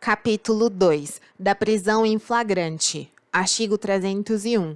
Capítulo 2. Da prisão em flagrante. Artigo 301.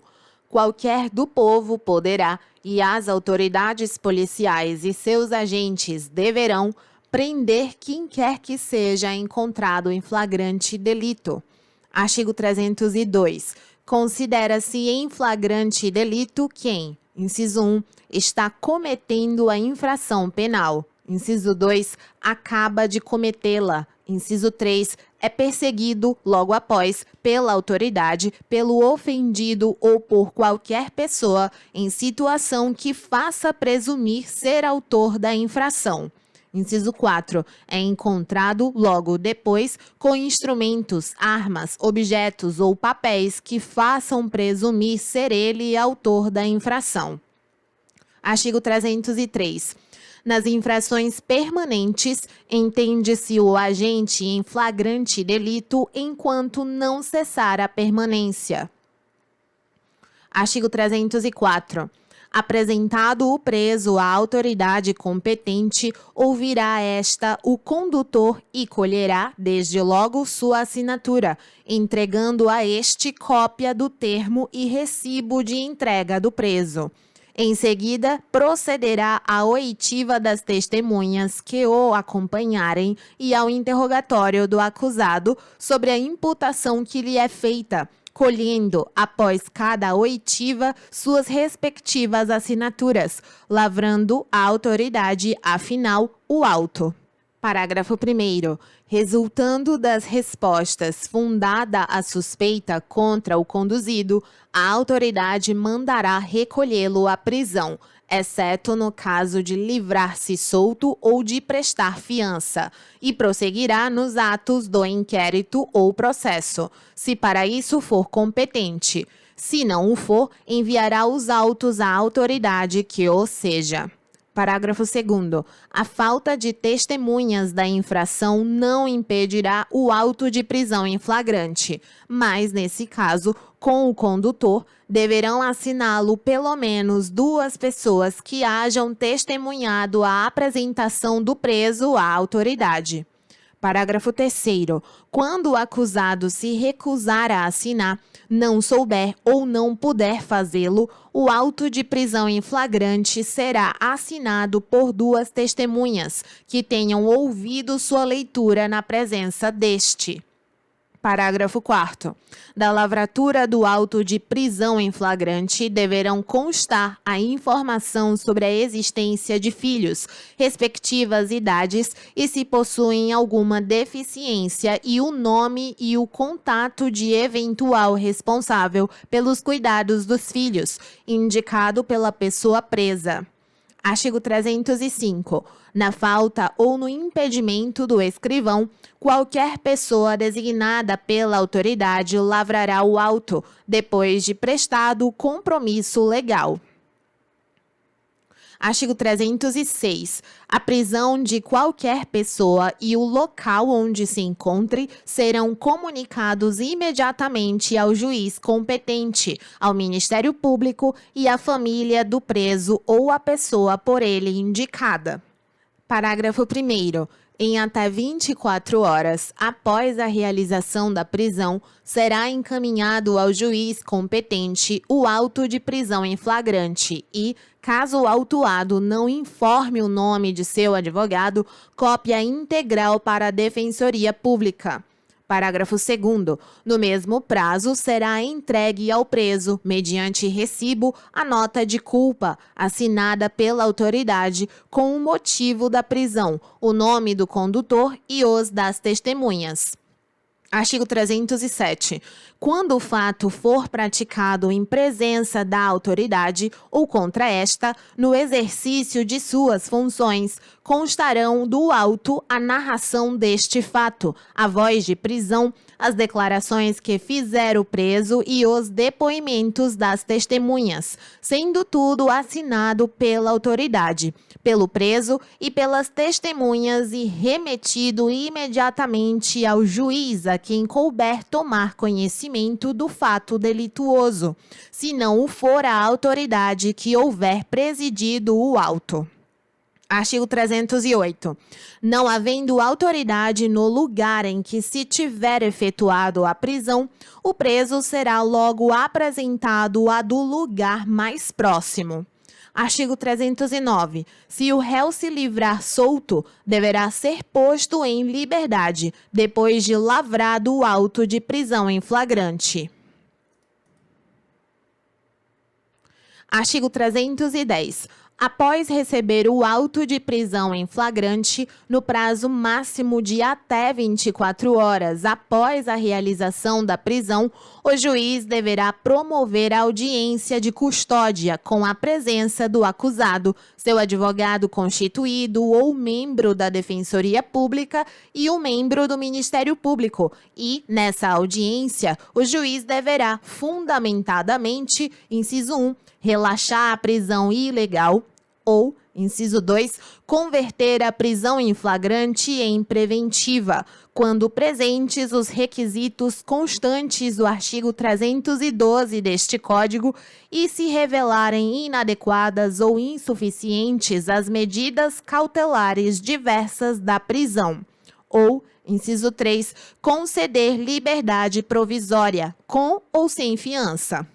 Qualquer do povo poderá, e as autoridades policiais e seus agentes deverão, prender quem quer que seja encontrado em flagrante delito. Artigo 302. Considera-se em flagrante delito quem, inciso 1, está cometendo a infração penal. Inciso 2, acaba de cometê-la. Inciso 3, é perseguido logo após pela autoridade, pelo ofendido ou por qualquer pessoa em situação que faça presumir ser autor da infração. Inciso 4. É encontrado logo depois com instrumentos, armas, objetos ou papéis que façam presumir ser ele autor da infração. Artigo 303. Nas infrações permanentes, entende-se o agente em flagrante delito enquanto não cessar a permanência. Artigo 304. Apresentado o preso à autoridade competente, ouvirá esta o condutor e colherá, desde logo, sua assinatura, entregando a este cópia do termo e recibo de entrega do preso. Em seguida, procederá à oitiva das testemunhas que o acompanharem e ao interrogatório do acusado sobre a imputação que lhe é feita, colhendo, após cada oitiva, suas respectivas assinaturas, lavrando a autoridade, afinal, o auto. Parágrafo 1º. Resultando das respostas fundada a suspeita contra o conduzido, a autoridade mandará recolhê-lo à prisão, exceto no caso de livrar-se solto ou de prestar fiança, e prosseguirá nos atos do inquérito ou processo, se para isso for competente. Se não o for, enviará os autos à autoridade que o seja. Parágrafo 2º. A falta de testemunhas da infração não impedirá o auto de prisão em flagrante, mas, nesse caso, com o condutor, deverão assiná-lo pelo menos 2 pessoas que hajam testemunhado a apresentação do preso à autoridade. Parágrafo 3º. Quando o acusado se recusar a assinar, não souber ou não puder fazê-lo, o auto de prisão em flagrante será assinado por 2 testemunhas que tenham ouvido sua leitura na presença deste. Parágrafo 4º. Da lavratura do auto de prisão em flagrante deverão constar a informação sobre a existência de filhos, respectivas idades e se possuem alguma deficiência e o nome e o contato de eventual responsável pelos cuidados dos filhos, indicado pela pessoa presa. Artigo 305. Na falta ou no impedimento do escrivão, qualquer pessoa designada pela autoridade lavrará o auto, depois de prestado o compromisso legal. Artigo 306. A prisão de qualquer pessoa e o local onde se encontre serão comunicados imediatamente ao juiz competente, ao Ministério Público e à família do preso ou à pessoa por ele indicada. Parágrafo 1º. Em até 24 horas após a realização da prisão, será encaminhado ao juiz competente o auto de prisão em flagrante e, caso o autuado não informe o nome de seu advogado, cópia integral para a Defensoria Pública. Parágrafo 2º. No mesmo prazo, será entregue ao preso, mediante recibo, a nota de culpa, assinada pela autoridade, com o motivo da prisão, o nome do condutor e os das testemunhas. Artigo 307. Quando o fato for praticado em presença da autoridade ou contra esta, no exercício de suas funções, constarão do auto a narração deste fato, a voz de prisão, as declarações que fizer o preso e os depoimentos das testemunhas, sendo tudo assinado pela autoridade, pelo preso e pelas testemunhas e remetido imediatamente ao juiz a quem couber tomar conhecimento do fato delituoso, se não o for a autoridade que houver presidido o auto. Artigo 308. Não havendo autoridade no lugar em que se tiver efetuado a prisão, o preso será logo apresentado a do lugar mais próximo. Artigo 309. Se o réu se livrar solto, deverá ser posto em liberdade, depois de lavrado o auto de prisão em flagrante. Artigo 310. Após receber o auto de prisão em flagrante, no prazo máximo de até 24 horas após a realização da prisão, o juiz deverá promover a audiência de custódia com a presença do acusado, seu advogado constituído ou membro da Defensoria Pública e um membro do Ministério Público. E, nessa audiência, o juiz deverá, fundamentadamente, inciso 1, relaxar a prisão ilegal ou, inciso 2, converter a prisão em flagrante em preventiva, quando presentes os requisitos constantes do artigo 312 deste Código e se revelarem inadequadas ou insuficientes as medidas cautelares diversas da prisão. Ou, inciso 3, conceder liberdade provisória, com ou sem fiança.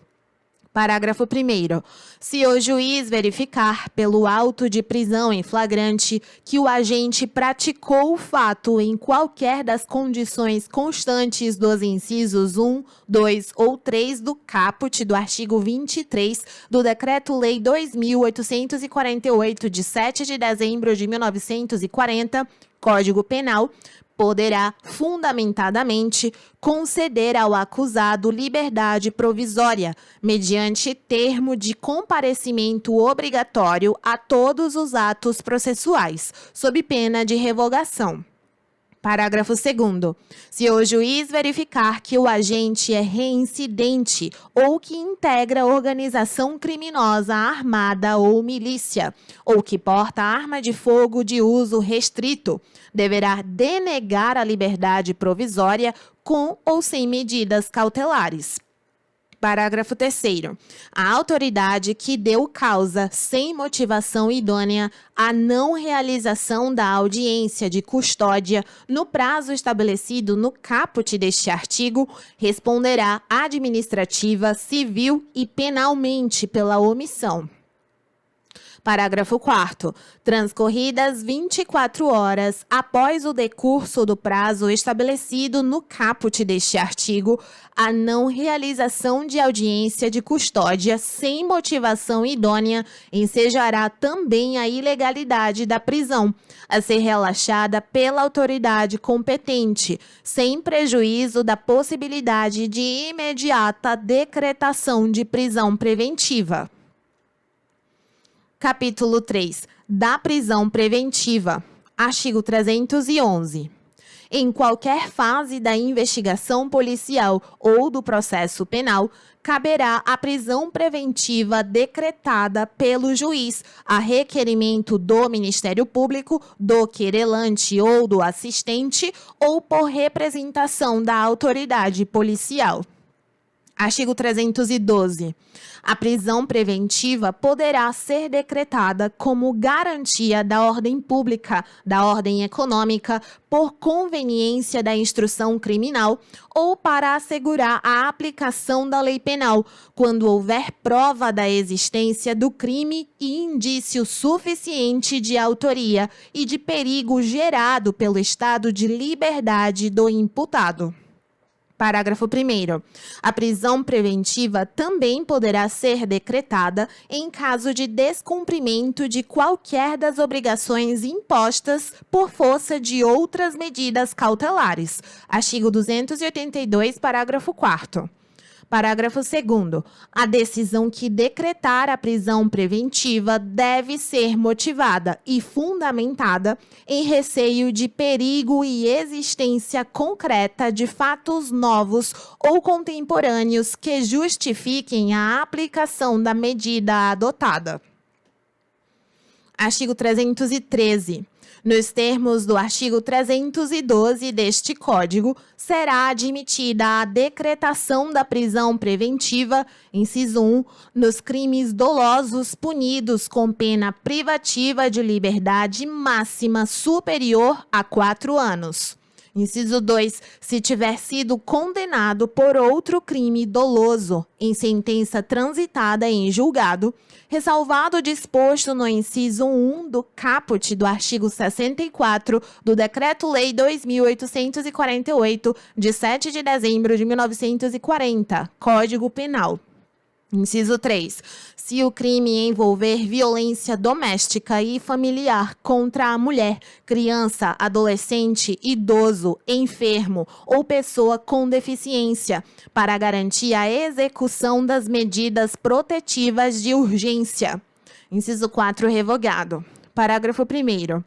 Parágrafo 1º. Se o juiz verificar pelo auto de prisão em flagrante que o agente praticou o fato em qualquer das condições constantes dos incisos 1, 2 ou 3 do caput do artigo 23 do Decreto-Lei 2.848, de 7 de dezembro de 1940, Código Penal, poderá, fundamentadamente, conceder ao acusado liberdade provisória, mediante termo de comparecimento obrigatório a todos os atos processuais, sob pena de revogação. Parágrafo 2º. Se o juiz verificar que o agente é reincidente ou que integra organização criminosa armada ou milícia, ou que porta arma de fogo de uso restrito, deverá denegar a liberdade provisória com ou sem medidas cautelares. Parágrafo 3º. A autoridade que deu causa, sem motivação idônea, à não realização da audiência de custódia no prazo estabelecido no caput deste artigo, responderá administrativa, civil e penalmente pela omissão. Parágrafo 4º. Transcorridas 24 horas após o decurso do prazo estabelecido no caput deste artigo, a não realização de audiência de custódia sem motivação idônea ensejará também a ilegalidade da prisão, a ser relaxada pela autoridade competente, sem prejuízo da possibilidade de imediata decretação de prisão preventiva. Capítulo 3. Da prisão preventiva. Artigo 311. Em qualquer fase da investigação policial ou do processo penal, caberá a prisão preventiva decretada pelo juiz, a requerimento do Ministério Público, do querelante ou do assistente, ou por representação da autoridade policial. Artigo 312. A prisão preventiva poderá ser decretada como garantia da ordem pública, da ordem econômica, por conveniência da instrução criminal ou para assegurar a aplicação da lei penal, quando houver prova da existência do crime e indício suficiente de autoria e de perigo gerado pelo estado de liberdade do imputado. Parágrafo 1º. A prisão preventiva também poderá ser decretada em caso de descumprimento de qualquer das obrigações impostas por força de outras medidas cautelares. Artigo 282, parágrafo 4º. Parágrafo 2º. A decisão que decretar a prisão preventiva deve ser motivada e fundamentada em receio de perigo e existência concreta de fatos novos ou contemporâneos que justifiquem a aplicação da medida adotada. Artigo 313. Nos termos do artigo 312 deste Código, será admitida a decretação da prisão preventiva, inciso 1, nos crimes dolosos punidos com pena privativa de liberdade máxima superior a 4 anos. Inciso 2, se tiver sido condenado por outro crime doloso em sentença transitada em julgado, ressalvado o disposto no inciso 1 do caput do artigo 64 do Decreto-Lei 2.848, de 7 de dezembro de 1940, Código Penal. Inciso 3. Se o crime envolver violência doméstica e familiar contra a mulher, criança, adolescente, idoso, enfermo ou pessoa com deficiência, para garantir a execução das medidas protetivas de urgência. Inciso 4. Revogado. Parágrafo 1º.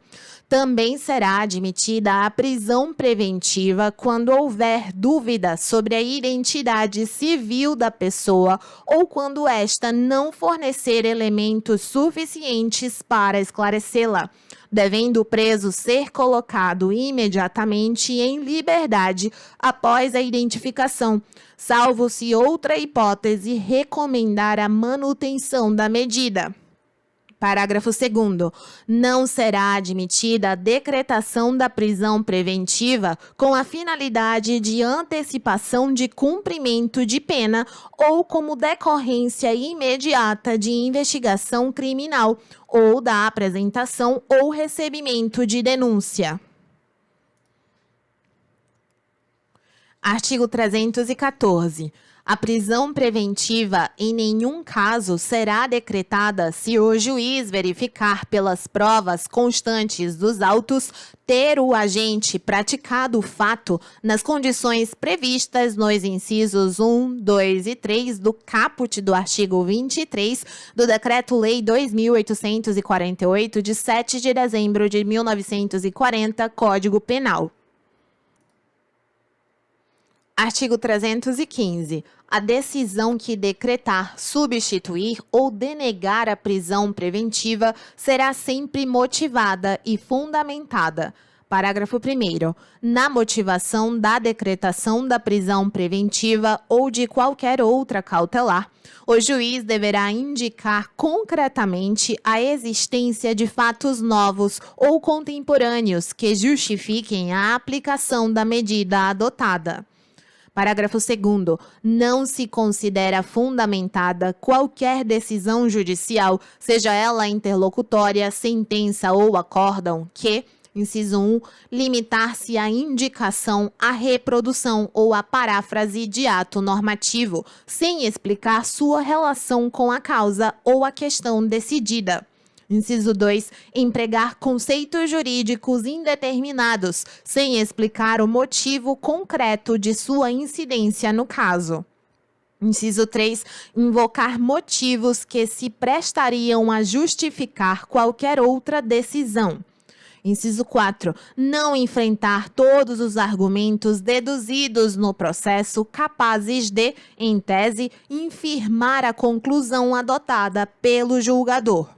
Também será admitida a prisão preventiva quando houver dúvida sobre a identidade civil da pessoa ou quando esta não fornecer elementos suficientes para esclarecê-la, devendo o preso ser colocado imediatamente em liberdade após a identificação, salvo se outra hipótese recomendar a manutenção da medida. Parágrafo 2º. Não será admitida a decretação da prisão preventiva com a finalidade de antecipação de cumprimento de pena ou como decorrência imediata de investigação criminal ou da apresentação ou recebimento de denúncia. Artigo 314. A prisão preventiva em nenhum caso será decretada se o juiz verificar pelas provas constantes dos autos ter o agente praticado o fato nas condições previstas nos incisos 1, 2 e 3 do caput do artigo 23 do Decreto-Lei 2.848, de 7 de dezembro de 1940, Código Penal. Artigo 315. A decisão que decretar, substituir ou denegar a prisão preventiva será sempre motivada e fundamentada. Parágrafo 1º. Na motivação da decretação da prisão preventiva ou de qualquer outra cautelar, o juiz deverá indicar concretamente a existência de fatos novos ou contemporâneos que justifiquem a aplicação da medida adotada. Parágrafo 2º. Não se considera fundamentada qualquer decisão judicial, seja ela interlocutória, sentença ou acórdão, que, inciso 1, limitar-se à indicação, à reprodução ou à paráfrase de ato normativo, sem explicar sua relação com a causa ou a questão decidida. Inciso 2, empregar conceitos jurídicos indeterminados, sem explicar o motivo concreto de sua incidência no caso. Inciso 3, invocar motivos que se prestariam a justificar qualquer outra decisão. Inciso 4, não enfrentar todos os argumentos deduzidos no processo capazes de, em tese, infirmar a conclusão adotada pelo julgador.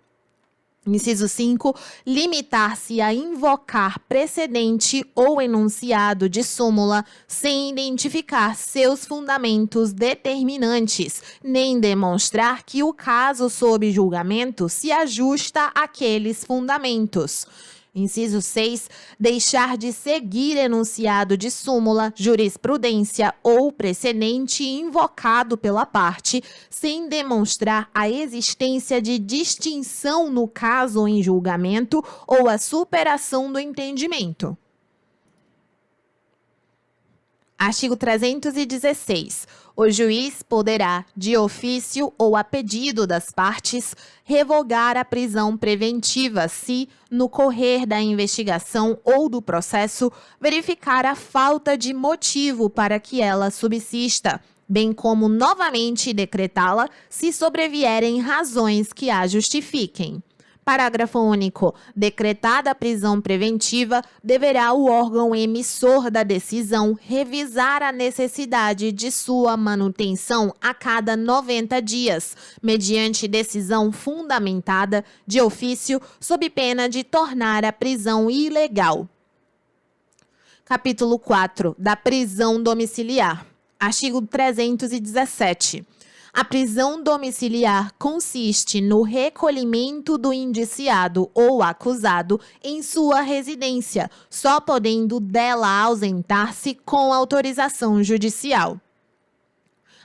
Inciso 5, limitar-se a invocar precedente ou enunciado de súmula sem identificar seus fundamentos determinantes, nem demonstrar que o caso sob julgamento se ajusta àqueles fundamentos. Inciso 6, deixar de seguir enunciado de súmula, jurisprudência ou precedente invocado pela parte, sem demonstrar a existência de distinção no caso em julgamento ou a superação do entendimento. Artigo 316. O juiz poderá, de ofício ou a pedido das partes, revogar a prisão preventiva se, no correr da investigação ou do processo, verificar a falta de motivo para que ela subsista, bem como novamente decretá-la se sobrevierem razões que a justifiquem. Parágrafo único. Decretada a prisão preventiva, deverá o órgão emissor da decisão revisar a necessidade de sua manutenção a cada 90 dias, mediante decisão fundamentada de ofício, sob pena de tornar a prisão ilegal. Capítulo 4. Da prisão domiciliar. Artigo 317. A prisão domiciliar consiste no recolhimento do indiciado ou acusado em sua residência, só podendo dela ausentar-se com autorização judicial.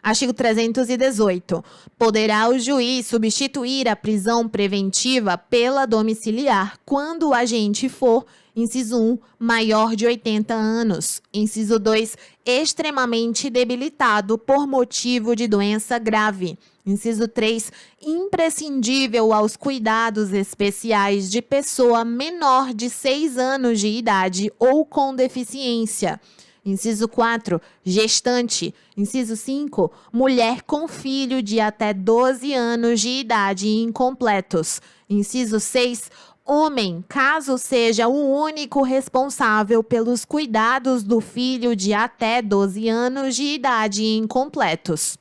Artigo 318. Poderá o juiz substituir a prisão preventiva pela domiciliar quando o agente for: inciso 1, maior de 80 anos. Inciso 2, extremamente debilitado por motivo de doença grave. Inciso 3, imprescindível aos cuidados especiais de pessoa menor de 6 anos de idade ou com deficiência. Inciso 4, gestante. Inciso 5, mulher com filho de até 12 anos de idade incompletos. Inciso 6, homem, caso seja o único responsável pelos cuidados do filho de até 12 anos de idade incompletos.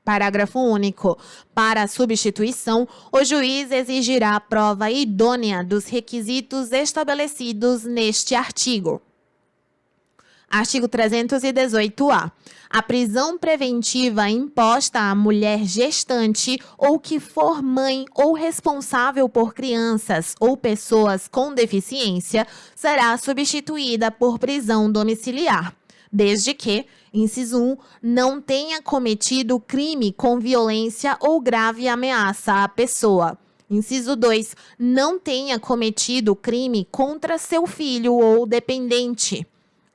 Parágrafo único. Para a substituição, o juiz exigirá a prova idônea dos requisitos estabelecidos neste artigo. Artigo 318-A. A prisão preventiva imposta à mulher gestante ou que for mãe ou responsável por crianças ou pessoas com deficiência será substituída por prisão domiciliar, desde que, inciso 1, não tenha cometido crime com violência ou grave ameaça à pessoa. Inciso 2, não tenha cometido crime contra seu filho ou dependente.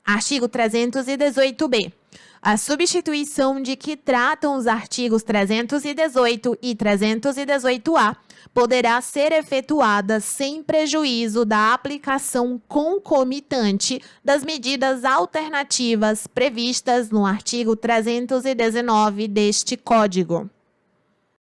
Artigo 318-B. A substituição de que tratam os artigos 318 e 318-A poderá ser efetuada sem prejuízo da aplicação concomitante das medidas alternativas previstas no artigo 319 deste Código.